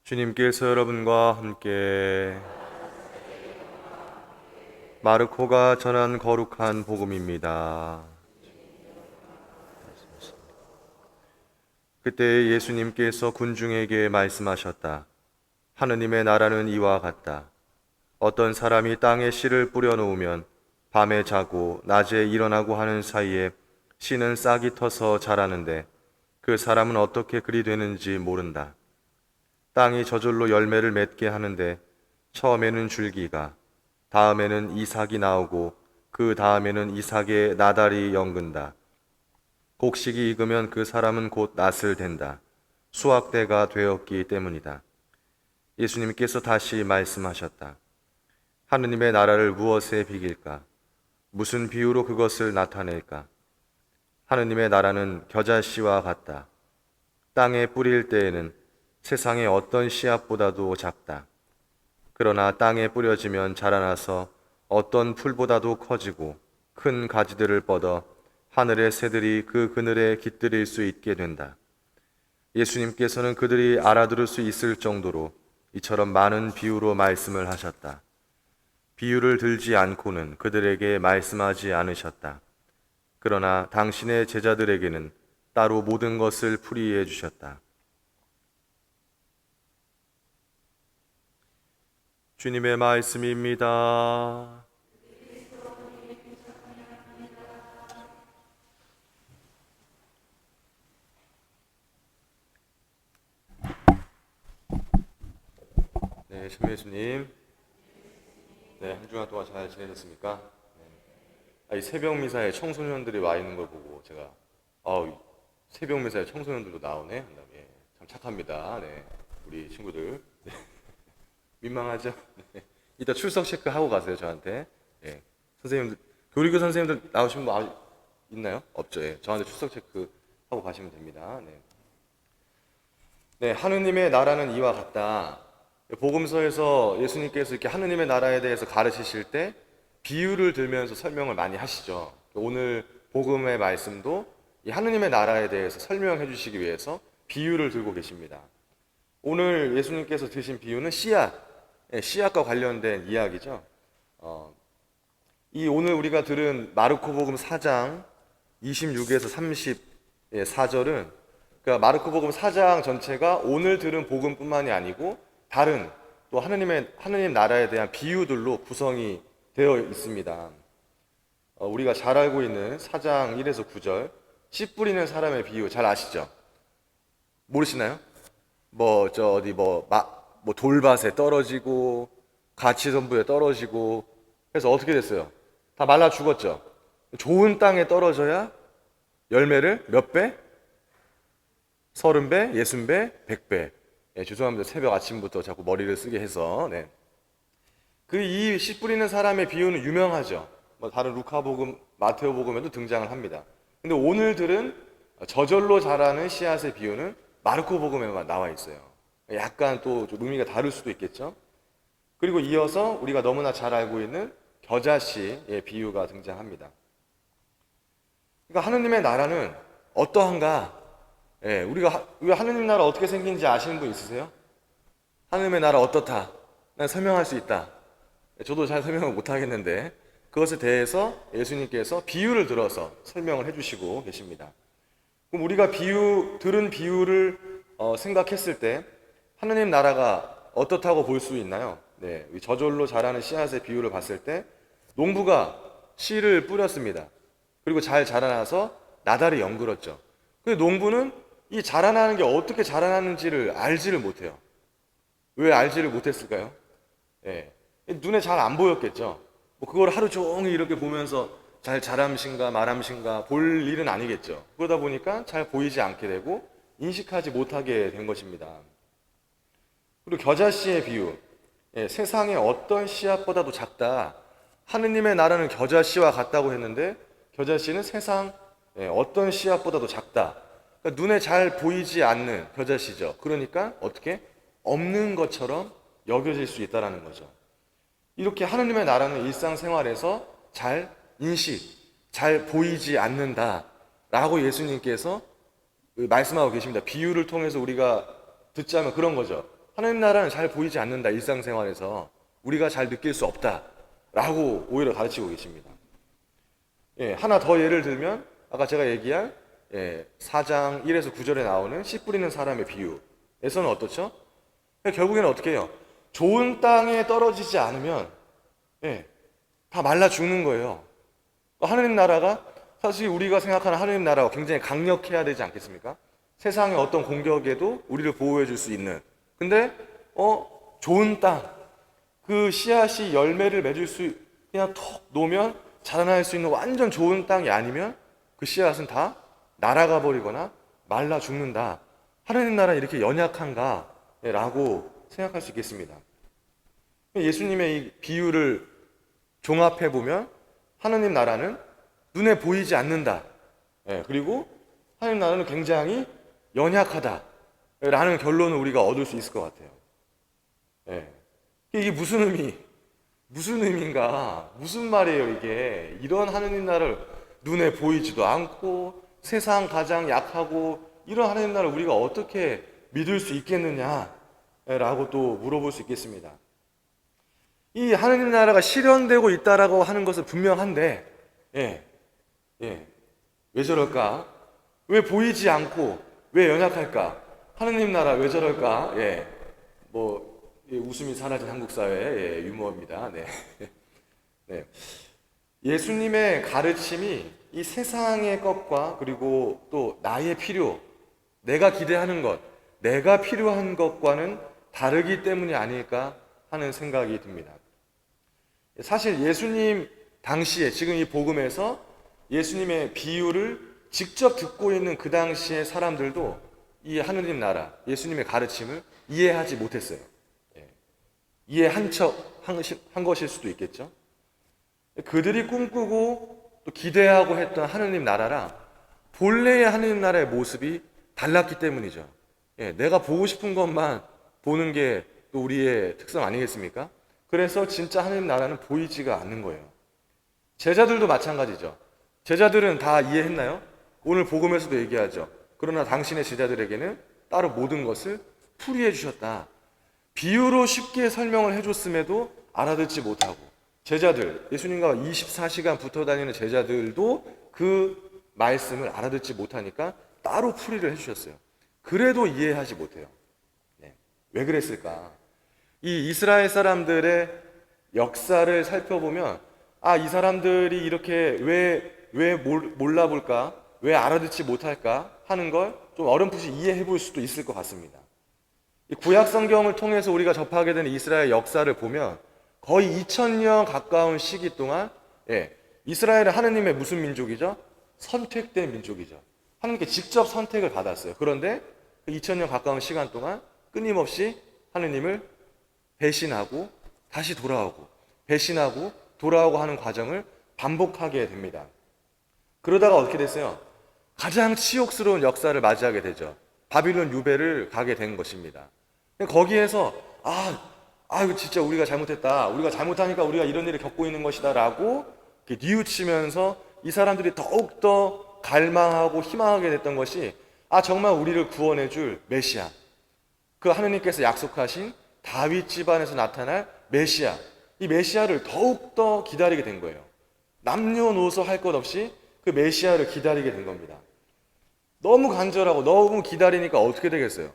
주님께서 여러분과 함께 마르코가 전한 거룩한 복음입니다. 그때 예수님께서 군중에게 말씀하셨다. 하느님의 나라는 이와 같다. 어떤 사람이 땅에 씨를 뿌려 놓으면 밤에 자고 낮에 일어나고 하는 사이에 씨는 싹이 터서 자라는데 그 사람은 어떻게 그리 되는지 모른다. 땅이 저절로 열매를 맺게 하는데 처음에는 줄기가, 다음에는 이삭이 나오고 그 다음에는 이삭의 나달이 연근다. 곡식이 익으면 그 사람은 곧 낫을 된다. 수확대가 되었기 때문이다. 예수님께서 다시 말씀하셨다. 하느님의 나라를 무엇에 비길까? 무슨 비유로 그것을 나타낼까? 하느님의 나라는 겨자씨와 같다. 땅에 뿌릴 때에는 세상의 어떤 씨앗보다도 작다. 그러나 땅에 뿌려지면 자라나서 어떤 풀보다도 커지고 큰 가지들을 뻗어 하늘의 새들이 그 그늘에 깃들일 수 있게 된다. 예수님께서는 그들이 알아들을 수 있을 정도로 이처럼 많은 비유로 말씀을 하셨다. 비유를 들지 않고는 그들에게 말씀하지 않으셨다. 그러나 당신의 제자들에게는 따로 모든 것을 풀이해 주셨다. 주님의 말씀입니다. 네, 신미 예수님. 네, 한 주간 동안 잘 지내셨습니까? 네. 이 새벽 미사에 청소년들이 와 있는 걸 보고 제가 새벽 미사에 청소년들도 나오네. 예, 참 착합니다. 네, 우리 친구들. 네. 민망하죠? 네. 이따 출석 체크하고 가세요, 저한테. 예. 선생님들, 교리교 선생님들 나오신 분 있나요? 없죠. 예. 저한테 출석 체크하고 가시면 됩니다. 네. 네, 하느님의 나라는 이와 같다. 복음서에서 예수님께서 이렇게 하느님의 나라에 대해서 가르치실 때 비유를 들면서 설명을 많이 하시죠. 오늘 복음의 말씀도 이 하느님의 나라에 대해서 설명해 주시기 위해서 비유를 들고 계십니다. 오늘 예수님께서 드신 비유는 씨앗, 씨앗과 관련된 이야기죠. 이 오늘 우리가 들은 마르코복음 4장 26에서 34절은 그러니까 마르코복음 4장 전체가 오늘 들은 복음뿐만이 아니고 다른 또 하느님 나라에 대한 비유들로 구성이 되어 있습니다. 우리가 잘 알고 있는 4장 1에서 9절 씨 뿌리는 사람의 비유 잘 아시죠? 모르시나요? 돌밭에 떨어지고 가치선부에 떨어지고 그래서 어떻게 됐어요? 다 말라 죽었죠. 좋은 땅에 떨어져야 열매를 몇 배? 30배, 60배, 100배. 예, 죄송합니다. 새벽 아침부터 자꾸 머리를 쓰게 해서. 네. 이 씨 뿌리는 사람의 비유는 유명하죠. 다른 루카복음, 마테오복음에도 등장을 합니다. 근데 오늘들은 저절로 자라는 씨앗의 비유는 마르코복음에만 나와 있어요. 약간 또 좀 의미가 다를 수도 있겠죠. 그리고 이어서 우리가 너무나 잘 알고 있는 겨자씨의 비유가 등장합니다. 그러니까 하느님의 나라는 어떠한가? 예, 우리가 하느님 나라 어떻게 생긴지 아시는 분 있으세요? 하느님의 나라 어떻다? 난 설명할 수 있다. 저도 잘 설명을 못 하겠는데 그것에 대해서 예수님께서 비유를 들어서 설명을 해주시고 계십니다. 그럼 우리가 들은 비유를 생각했을 때 하느님 나라가 어떻다고 볼 수 있나요? 네, 저절로 자라는 씨앗의 비유를 봤을 때 농부가 씨를 뿌렸습니다. 그리고 잘 자라나서 나달이 연글었죠. 근데 농부는 이 자라나는 게 어떻게 자라나는지를 알지를 못해요. 왜 알지를 못했을까요? 네, 눈에 잘 안 보였겠죠. 그걸 하루 종일 이렇게 보면서 잘 자람신가 말함신가 볼 일은 아니겠죠. 그러다 보니까 잘 보이지 않게 되고 인식하지 못하게 된 것입니다. 그리고 겨자씨의 비유, 세상의 어떤 씨앗보다도 작다. 하느님의 나라는 겨자씨와 같다고 했는데 겨자씨는 세상 어떤 씨앗보다도 작다. 그러니까 눈에 잘 보이지 않는 겨자씨죠. 그러니까 어떻게 없는 것처럼 여겨질 수 있다는 거죠. 이렇게 하느님의 나라는 일상생활에서 잘 잘 보이지 않는다라고 예수님께서 말씀하고 계십니다. 비유를 통해서 우리가 듣자면 그런 거죠. 하나님 나라는 잘 보이지 않는다. 일상생활에서 우리가 잘 느낄 수 없다라고 오히려 가르치고 계십니다. 하나 더 예를 들면 아까 제가 얘기한 4장 1에서 9절에 나오는 씨 뿌리는 사람의 비유에서는 어떻죠? 결국에는 어떻게 해요? 좋은 땅에 떨어지지 않으면 다 말라 죽는 거예요. 하느님 나라가 사실 우리가 생각하는 하느님 나라가 굉장히 강력해야 되지 않겠습니까? 세상의 어떤 공격에도 우리를 보호해 줄 수 있는. 근데 좋은 땅, 그 씨앗이 열매를 맺을 수 그냥 톡 놓으면 자라날 수 있는 완전 좋은 땅이 아니면 그 씨앗은 다 날아가 버리거나 말라 죽는다. 하느님 나라 이렇게 연약한가? 라고 생각할 수 있겠습니다. 예수님의 이 비유를 종합해 보면 하느님 나라는 눈에 보이지 않는다. 그리고 하느님 나라는 굉장히 연약하다. 라는 결론을 우리가 얻을 수 있을 것 같아요. 이게 무슨 의미인가? 무슨 말이에요, 이게? 이런 하느님 나라를 눈에 보이지도 않고 세상 가장 약하고 이런 하느님 나라를 우리가 어떻게 믿을 수 있겠느냐? 라고 또 물어볼 수 있겠습니다. 이 하느님 나라가 실현되고 있다라고 하는 것은 분명한데, 왜 저럴까? 왜 보이지 않고 왜 연약할까? 하느님 나라 왜 저럴까? 웃음이 사라진 한국 사회의 유머입니다. 예수님의 가르침이 이 세상의 것과 그리고 또 나의 필요, 내가 기대하는 것, 내가 필요한 것과는 다르기 때문이 아닐까 하는 생각이 듭니다. 사실 예수님 당시에 지금 이 복음에서 예수님의 비유를 직접 듣고 있는 그 당시의 사람들도 이 하느님 나라, 예수님의 가르침을 이해하지 못했어요. 이해한 한 것일 수도 있겠죠. 그들이 꿈꾸고 또 기대하고 했던 하느님 나라랑 본래의 하느님 나라의 모습이 달랐기 때문이죠. 내가 보고 싶은 것만 보는 게 또 우리의 특성 아니겠습니까? 그래서 진짜 하느님 나라는 보이지가 않는 거예요. 제자들도 마찬가지죠. 제자들은 다 이해했나요? 오늘 복음에서도 얘기하죠. 그러나 당신의 제자들에게는 따로 모든 것을 풀이해 주셨다. 비유로 쉽게 설명을 해줬음에도 알아듣지 못하고 제자들, 예수님과 24시간 붙어 다니는 제자들도 그 말씀을 알아듣지 못하니까 따로 풀이를 해주셨어요. 그래도 이해하지 못해요. 왜 그랬을까? 이 이스라엘 사람들의 역사를 살펴보면 이 사람들이 이렇게 왜 몰라볼까? 왜 알아듣지 못할까? 하는 걸 좀 어렴풋이 이해해 볼 수도 있을 것 같습니다. 구약 성경을 통해서 우리가 접하게 되는 이스라엘 역사를 보면 거의 2000년 가까운 시기 동안 이스라엘은 하느님의 무슨 민족이죠? 선택된 민족이죠. 하느님께 직접 선택을 받았어요. 그런데 그 2000년 가까운 시간 동안 끊임없이 하느님을 배신하고 다시 돌아오고 배신하고 돌아오고 하는 과정을 반복하게 됩니다. 그러다가 어떻게 됐어요? 가장 치욕스러운 역사를 맞이하게 되죠. 바빌론 유배를 가게 된 것입니다. 거기에서 이거 진짜 우리가 잘못했다. 우리가 잘못하니까 우리가 이런 일을 겪고 있는 것이다 라고 뉘우치면서 이 사람들이 더욱더 갈망하고 희망하게 됐던 것이 정말 우리를 구원해 줄 메시아, 그 하느님께서 약속하신 다윗 집안에서 나타날 메시아, 이 메시아를 더욱더 기다리게 된 거예요. 남녀노소 할 것 없이 그 메시아를 기다리게 된 겁니다. 너무 간절하고 너무 기다리니까 어떻게 되겠어요?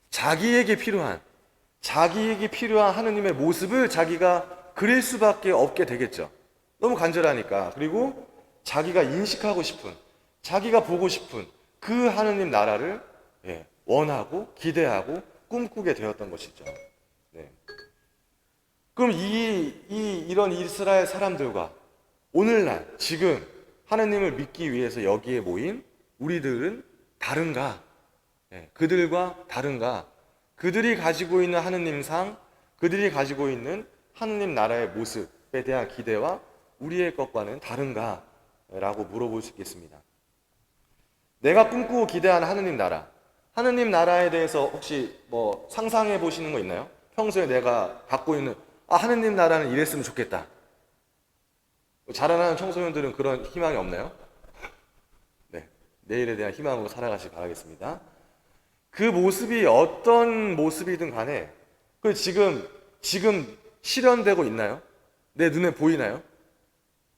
자기에게 필요한 하느님의 모습을 자기가 그릴 수밖에 없게 되겠죠. 너무 간절하니까. 그리고 자기가 인식하고 싶은, 자기가 보고 싶은 그 하느님 나라를 원하고 기대하고 꿈꾸게 되었던 것이죠. 그럼 이런 이스라엘 사람들과 오늘날 지금 하느님을 믿기 위해서 여기에 모인 우리들은 다른가? 그들과 다른가? 그들이 가지고 있는 하느님상, 그들이 가지고 있는 하느님 나라의 모습에 대한 기대와 우리의 것과는 다른가? 라고 물어볼 수 있겠습니다. 내가 꿈꾸고 기대하는 하느님 나라, 하느님 나라에 대해서 혹시 상상해 보시는 거 있나요? 평소에 내가 갖고 있는 하느님 나라는 이랬으면 좋겠다. 자라나는 청소년들은 그런 희망이 없나요? 내일에 대한 희망으로 살아가시기 바라겠습니다. 그 모습이 어떤 모습이든 간에 그 지금 실현되고 있나요? 내 눈에 보이나요?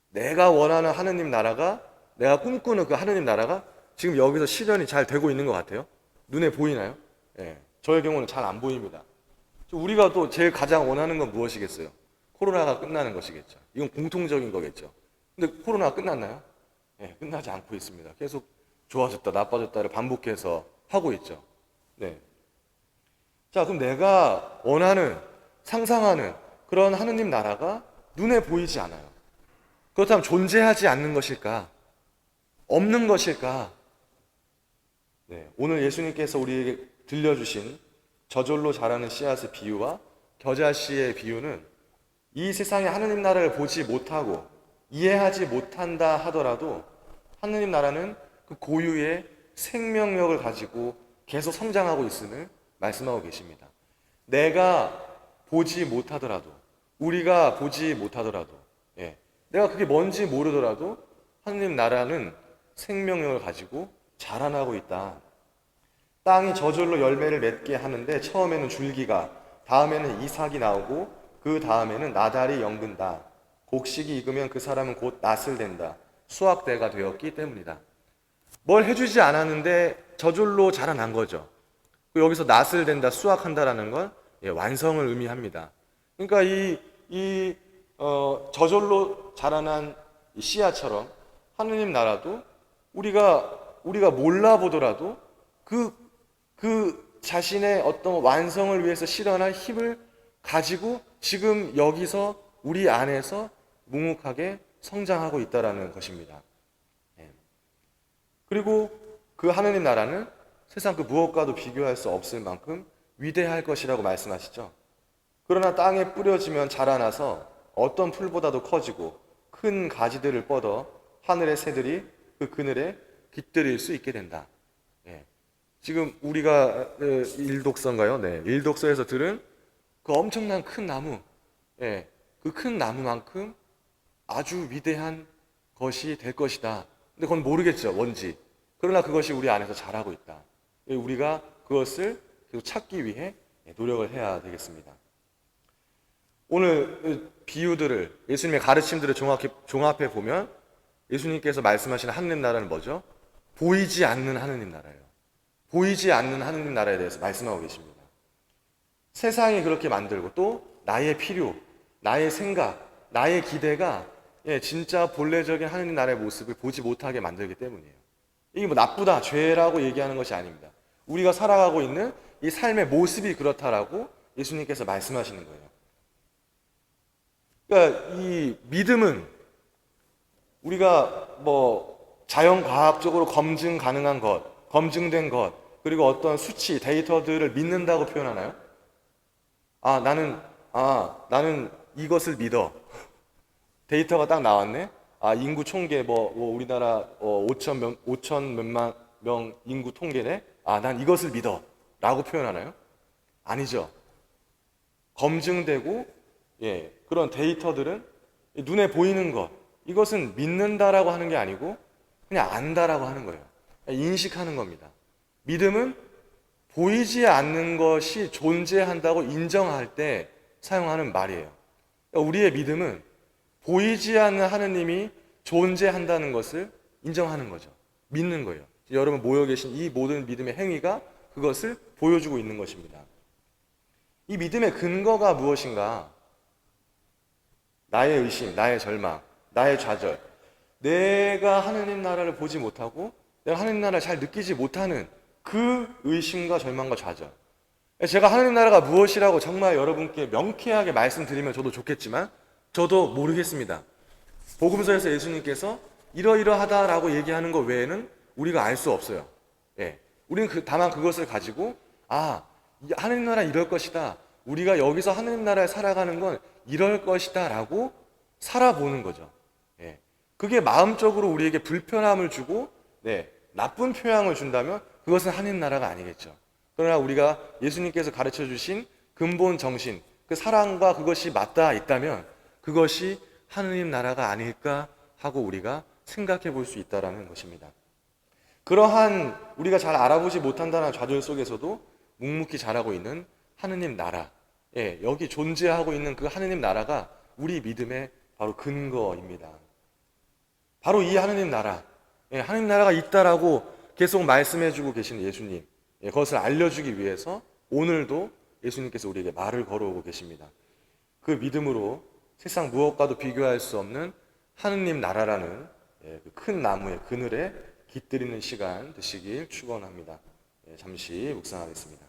내가 원하는 하느님 나라가, 내가 꿈꾸는 그 하느님 나라가 지금 여기서 실현이 잘 되고 있는 것 같아요? 눈에 보이나요? 예, 저의 경우는 잘 안 보입니다. 우리가 또 제일 가장 원하는 건 무엇이겠어요? 코로나가 끝나는 것이겠죠. 이건 공통적인 거겠죠. 근데 코로나가 끝났나요? 예, 끝나지 않고 있습니다. 계속 좋아졌다, 나빠졌다를 반복해서 하고 있죠. 네. 자, 그럼 내가 원하는, 상상하는 그런 하느님 나라가 눈에 보이지 않아요. 그렇다면 존재하지 않는 것일까? 없는 것일까? 네. 오늘 예수님께서 우리에게 들려주신 저절로 자라는 씨앗의 비유와 겨자씨의 비유는 이 세상에 하느님 나라를 보지 못하고 이해하지 못한다 하더라도 하느님 나라는 그 고유의 생명력을 가지고 계속 성장하고 있음을 말씀하고 계십니다. 내가 보지 못하더라도, 우리가 보지 못하더라도, 예, 내가 그게 뭔지 모르더라도 하느님 나라는 생명력을 가지고 자라나고 있다. 땅이 저절로 열매를 맺게 하는데 처음에는 줄기가, 다음에는 이삭이 나오고 그 다음에는 나달이 연근다. 곡식이 익으면 그 사람은 곧 낫을 댄다. 수확대가 되었기 때문이다. 뭘 해주지 않았는데 저절로 자라난 거죠. 여기서 낫을 댄다, 수확한다라는 건 완성을 의미합니다. 그러니까 저절로 자라난 이 씨앗처럼 하느님 나라도 우리가 몰라보더라도 그 자신의 어떤 완성을 위해서 실현할 힘을 가지고 지금 여기서 우리 안에서 묵묵하게 성장하고 있다라는 것입니다. 그리고 그 하느님 나라는 세상 그 무엇과도 비교할 수 없을 만큼 위대할 것이라고 말씀하시죠. 그러나 땅에 뿌려지면 자라나서 어떤 풀보다도 커지고 큰 가지들을 뻗어 하늘의 새들이 그 그늘에 깃들일 수 있게 된다. 지금 우리가 일독서인가요? 네, 일독서에서 들은 그 엄청난 큰 나무, 그 큰 나무만큼 아주 위대한 것이 될 것이다. 근데 그건 모르겠죠, 뭔지. 그러나 그것이 우리 안에서 자라고 있다. 우리가 그것을 계속 찾기 위해 노력을 해야 되겠습니다. 오늘 비유들을, 예수님의 가르침들을 종합해 보면 예수님께서 말씀하시는 하느님 나라는 뭐죠? 보이지 않는 하느님 나라예요. 보이지 않는 하느님 나라에 대해서 말씀하고 계십니다. 세상이 그렇게 만들고 또 나의 필요, 나의 생각, 나의 기대가 진짜 본래적인 하느님 나라의 모습을 보지 못하게 만들기 때문이에요. 이게 뭐 나쁘다, 죄라고 얘기하는 것이 아닙니다. 우리가 살아가고 있는 이 삶의 모습이 그렇다라고 예수님께서 말씀하시는 거예요. 그러니까 이 믿음은 우리가 뭐 자연과학적으로 검증 가능한 것, 검증된 것, 그리고 어떤 수치, 데이터들을 믿는다고 표현하나요? 나는 이것을 믿어. 데이터가 딱 나왔네? 인구 총계, 우리나라 5천 몇만 명 인구 통계네? 난 이것을 믿어. 라고 표현하나요? 아니죠. 검증되고, 그런 데이터들은 눈에 보이는 것, 이것은 믿는다라고 하는 게 아니고, 그냥 안다라고 하는 거예요. 인식하는 겁니다. 믿음은 보이지 않는 것이 존재한다고 인정할 때 사용하는 말이에요. 우리의 믿음은 보이지 않는 하느님이 존재한다는 것을 인정하는 거죠. 믿는 거예요. 여러분 모여 계신 이 모든 믿음의 행위가 그것을 보여주고 있는 것입니다. 이 믿음의 근거가 무엇인가? 나의 의심, 나의 절망, 나의 좌절, 내가 하느님 나라를 보지 못하고 내가 하느님 나라를 잘 느끼지 못하는 그 의심과 절망과 좌절. 제가 하느님 나라가 무엇이라고 정말 여러분께 명쾌하게 말씀드리면 저도 좋겠지만 저도 모르겠습니다. 복음서에서 예수님께서 이러이러하다라고 얘기하는 것 외에는 우리가 알 수 없어요. 우리는 다만 그것을 가지고 하느님 나라 이럴 것이다. 우리가 여기서 하느님 나라에 살아가는 건 이럴 것이다 라고 살아보는 거죠. 그게 마음적으로 우리에게 불편함을 주고 나쁜 표양을 준다면 그것은 하느님 나라가 아니겠죠. 그러나 우리가 예수님께서 가르쳐 주신 근본 정신, 그 사랑과 그것이 맞닿아 있다면 그것이 하느님 나라가 아닐까 하고 우리가 생각해 볼 수 있다는 것입니다. 그러한 우리가 잘 알아보지 못한다는 좌절 속에서도 묵묵히 자라고 있는 하느님 나라, 예, 여기 존재하고 있는 그 하느님 나라가 우리 믿음의 바로 근거입니다. 바로 이 하느님 나라, 예, 하느님 나라가 있다라고 계속 말씀해주고 계시는 예수님, 예, 그것을 알려주기 위해서 오늘도 예수님께서 우리에게 말을 걸어오고 계십니다. 그 믿음으로 세상 무엇과도 비교할 수 없는 하느님 나라라는 그 큰 나무의 그늘에 깃들이는 시간 되시길 축원합니다. 잠시 묵상하겠습니다.